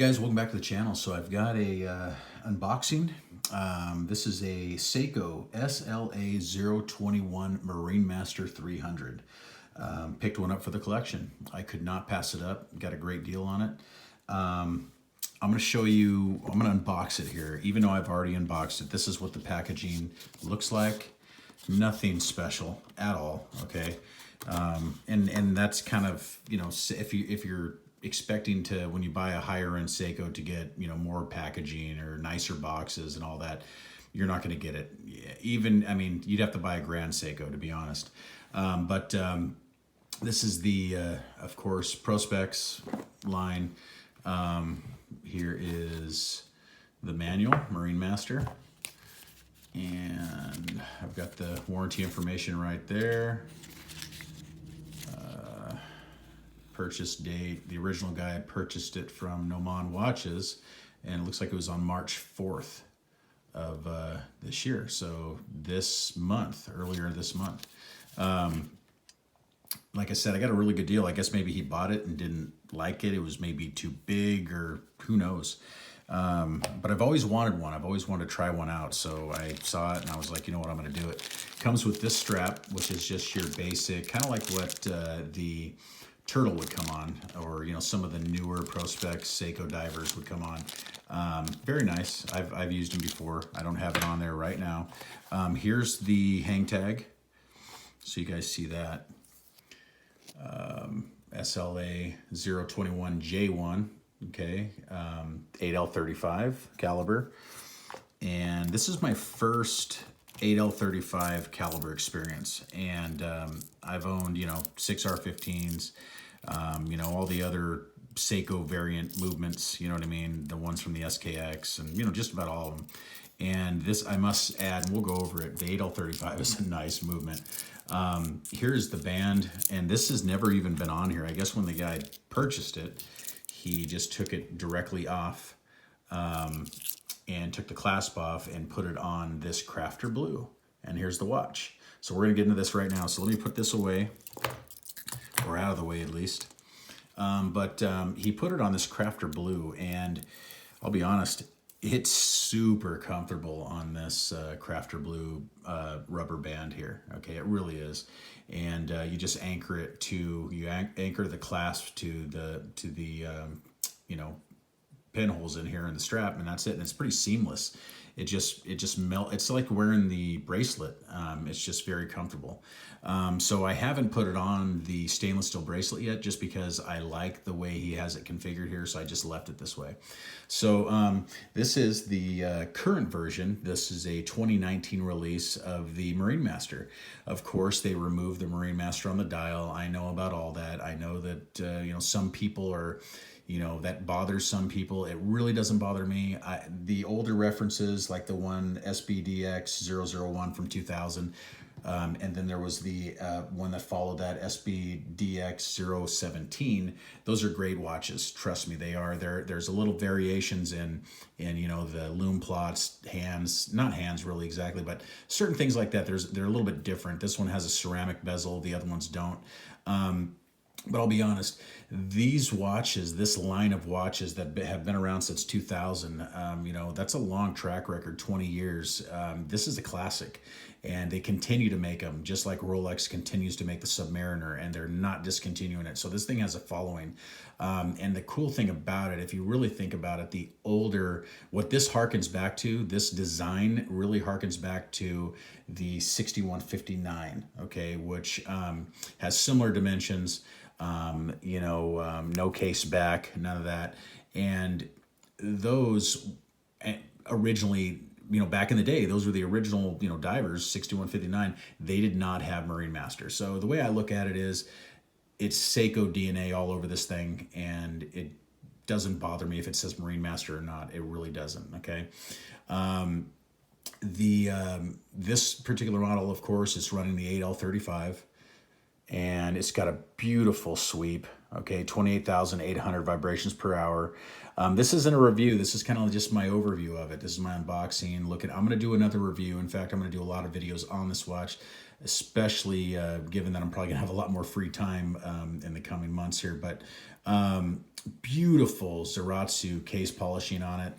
Guys, welcome back to the channel. So I've got a unboxing. This is a Seiko SLA021 Marinemaster 300. Picked one up for the collection. I could not pass it up. Got a great deal on it. I'm going to show you, I'm going to unbox it here. Even though I've already unboxed it, this is what the packaging looks like. Nothing special at all, okay? And that's kind of, you know, if you're expecting to, when you buy a higher end Seiko, to get, you know, more packaging or nicer boxes and all that, you're not going to get it. Even, I mean, you'd have to buy a grand Seiko, to be honest. This is the, of course, Prospex line. Here is the manual, Marinemaster. And I've got the warranty information right there. Purchase date, the original guy had purchased it from Noman Watches, and it looks like it was on March 4th of this year. So this month, earlier this month. Like I said, I got a really good deal. I guess maybe he bought it and didn't like it. It was maybe too big, or who knows. But I've always wanted one. I've always wanted to try one out. So I saw it and I was like, you know what, I'm going to do it. Comes with this strap, which is just your basic, kind of like what the Turtle would come on, or, you know, some of the newer Prospex Seiko divers would come on. Very nice. I've used them before. I don't have it on there right now. Here's the hang tag. So you guys see that. SLA021J1, okay, 8L35 caliber. And this is my first 8L35 caliber experience. And I've owned, you know, 6R15s, you know, all the other Seiko variant movements, you know what I mean? The ones from the SKX and, you know, just about all of them. And this, I must add, and we'll go over it, the 8L35 is a nice movement. Here's the band, and this has never even been on here. I guess when the guy purchased it, he just took it directly off and took the clasp off and put it on this Crafter Blue. And here's the watch. So we're gonna get into this right now. So let me put this away, or out of the way at least. He put it on this Crafter Blue, and I'll be honest, it's super comfortable on this Crafter Blue rubber band here. Okay, it really is. And you just anchor it to, you anchor the clasp to the you know, pinholes in here in the strap, and that's it. And it's pretty seamless. It just melt. It's like wearing the bracelet. It's just very comfortable. So I haven't put it on the stainless steel bracelet yet, just because I like the way he has it configured here. So I just left it this way. So this is the current version. This is a 2019 release of the Marinemaster. Of course, they removed the Marinemaster on the dial. I know about all that. I know that you know, some people are, you know, that bothers some people. It really doesn't bother me. The older references, like the one SBDX001 from 2000, and then there was the one that followed that, SBDX017. Those are great watches. Trust me, they are. There's a little variations in you know, the lume plots, hands, not hands really exactly, but certain things like that. They're a little bit different. This one has a ceramic bezel. The other ones don't. But I'll be honest, these watches, this line of watches that have been around since 2000, you know, that's a long track record, 20 years. This is a classic, and they continue to make them, just like Rolex continues to make the Submariner, and they're not discontinuing it. So this thing has a following. And the cool thing about it, if you really think about it, the older, what this harkens back to, this design really harkens back to the 6159, okay, which has similar dimensions. You know, no case back, none of that. And those originally, you know, back in the day, those were the original, you know, divers, 6159. They did not have Marinemaster. So the way I look at it is, it's Seiko DNA all over this thing, and it doesn't bother me if it says Marinemaster or not. It really doesn't, okay? This particular model, of course, is running the 8L35. And it's got a beautiful sweep, okay, 28,800 vibrations per hour. This isn't a review. This is kind of just my overview of it. This is my unboxing. I'm going to do another review. In fact, I'm going to do a lot of videos on this watch, especially given that I'm probably going to have a lot more free time in the coming months here. But Beautiful Zaratsu case polishing on it.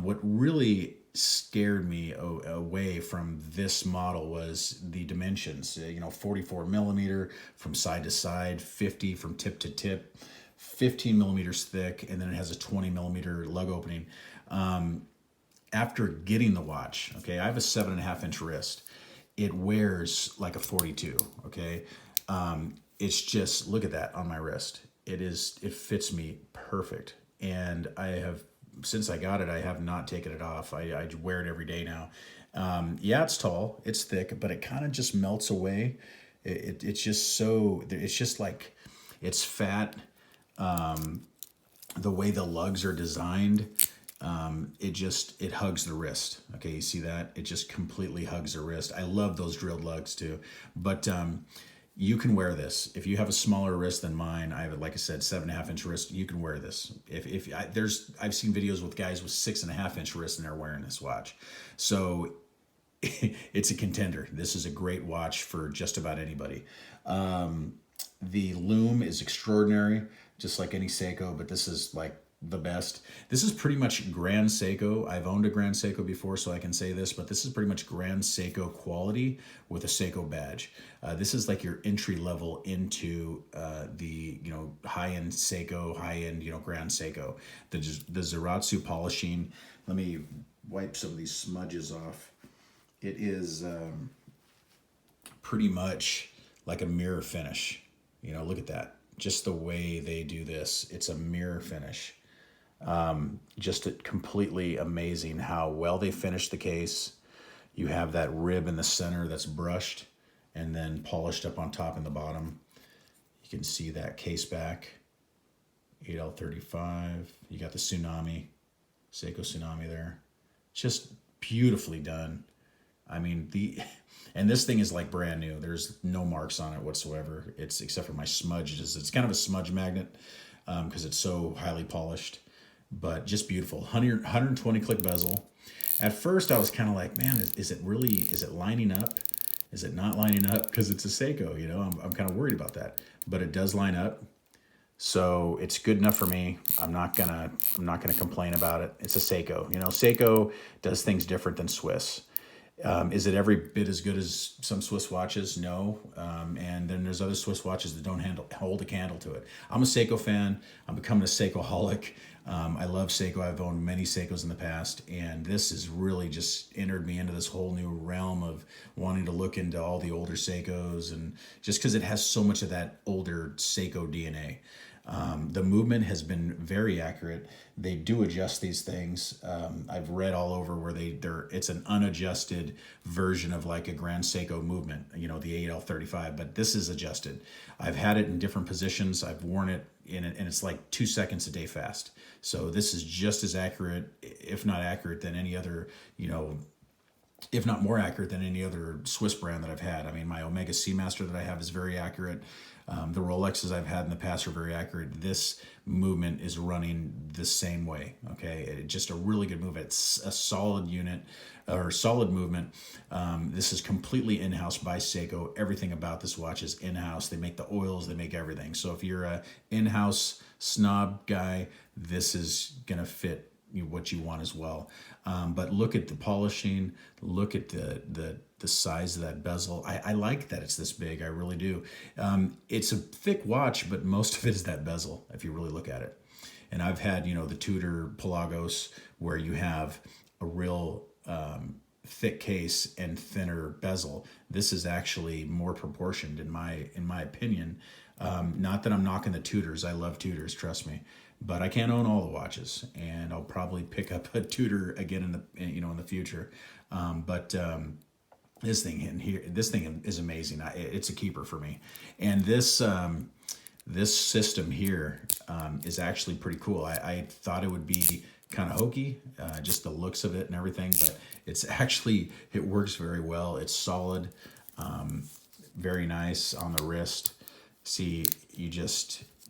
What really scared me away from this model was the dimensions. 44 millimeter from side to side, 50 from tip to tip, 15 millimeters thick, and then it has a 20 millimeter lug opening. After getting the watch, okay, I have a 7.5-inch wrist. It wears like a 42, okay? It's just, look at that on my wrist. It fits me perfect. And since I got it, I have not taken it off. I wear it every day now. Yeah, it's tall, it's thick, but it kind of just melts away. It's just like, it's fat. The way the lugs are designed, it hugs the wrist. Okay, you see that? It just completely hugs the wrist. I love those drilled lugs too. But you can wear this. If you have a smaller wrist than mine, I have, like I said, 7.5-inch wrist, you can wear this. I've seen videos with guys with 6.5-inch wrists and they're wearing this watch. So it's a contender. This is a great watch for just about anybody. The lume is extraordinary, just like any Seiko, but this is like the best. This is pretty much Grand Seiko. I've owned a Grand Seiko before, so I can say this, but this is pretty much Grand Seiko quality with a Seiko badge. This is like your entry level into the high-end Seiko, high-end Grand Seiko. The Zaratsu polishing. Let me wipe some of these smudges off. It is pretty much like a mirror finish. Look at that. Just the way they do this, it's a mirror finish. Just completely amazing how well they finish the case. You have that rib in the center that's brushed and then polished up on top and the bottom. You can see that case back, 8L35. You got the Tsunami, Seiko Tsunami there. Just beautifully done. I mean, and this thing is like brand new. There's no marks on it whatsoever. It's except for my smudges. It's kind of a smudge magnet because it's so highly polished, but just beautiful. 120 click bezel. At first I was kind of like, man, is it lining up? Is it not lining up? Because it's a Seiko, I'm kind of worried about that, but it does line up. So it's good enough for me. I'm not gonna complain about it. It's a Seiko. Seiko does things different than Swiss. Is it every bit as good as some Swiss watches? No. And then there's other Swiss watches that don't hold a candle to it. I'm a Seiko fan. I'm becoming a Seikoholic. I love Seiko. I've owned many Seikos in the past, and this has really just entered me into this whole new realm of wanting to look into all the older Seikos, and just because it has so much of that older Seiko DNA. The movement has been very accurate. They do adjust these things. I've read all over where it's an unadjusted version of like a Grand Seiko movement, the 8L35, but this is adjusted. I've had it in different positions. I've worn it in it, and it's like 2 seconds a day fast. So this is just as accurate, if not accurate, than any other, if not more accurate than any other Swiss brand that I've had. I mean, my Omega Seamaster that I have is very accurate. The Rolexes I've had in the past are very accurate. This movement is running the same way, okay? Just a really good movement. It's a solid unit, or solid movement. This is completely in-house by Seiko. Everything about this watch is in-house. They make the oils, they make everything. So if you're a in-house snob guy, this is gonna fit what you want as well. But look at the polishing, look at the size of that bezel. I like that it's this big, I really do. It's a thick watch, but most of it is that bezel, if you really look at it. And I've had, the Tudor Pelagos, where you have a real thick case and thinner bezel. This is actually more proportioned in my opinion. Not that I'm knocking the Tudors. I love Tudors, trust me. But I can't own all the watches, and I'll probably pick up a Tudor again in the future. This thing in here, this thing is amazing. It's a keeper for me. And this system here is actually pretty cool. I thought it would be kind of hokey, just the looks of it and everything, but it works very well. It's solid, very nice on the wrist. See,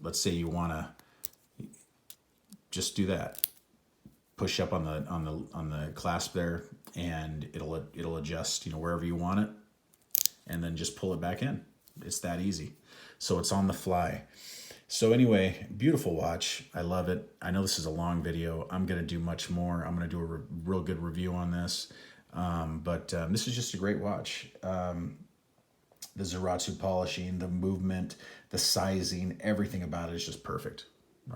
let's say you want to just do that. Push up on the clasp there, and it'll adjust, wherever you want it, and then just pull it back in. It's that easy. So it's on the fly. So anyway, beautiful watch. I love it. I know this is a long video. I'm going to do much more. I'm going to do a real good review on this. But this is just a great watch. The Zaratsu polishing, the movement, the sizing, everything about it is just perfect.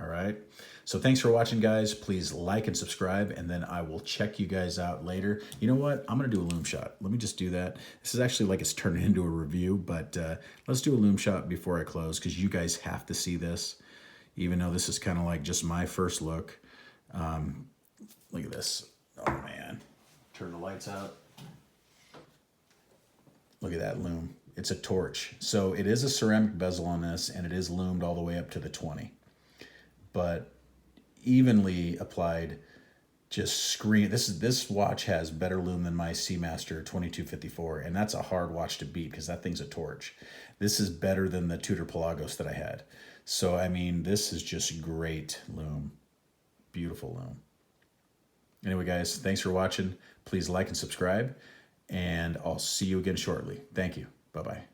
All right. So thanks for watching, guys. Please like and subscribe, and then I will check you guys out later. You know what? I'm going to do a lume shot. Let me just do that. This is actually like it's turning into a review, but let's do a lume shot before I close, because you guys have to see this, even though this is kind of like just my first look. Look at this. Oh, man. Turn the lights out. Look at that lume. It's a torch. So it is a ceramic bezel on this, and it is lumed all the way up to the 20. But evenly applied, just screen. This watch has better lume than my Seamaster 2254, and that's a hard watch to beat because that thing's a torch. This is better than the Tudor Pelagos that I had. So, I mean, this is just great lume. Beautiful lume. Anyway, guys, thanks for watching. Please like and subscribe, and I'll see you again shortly. Thank you. Bye-bye.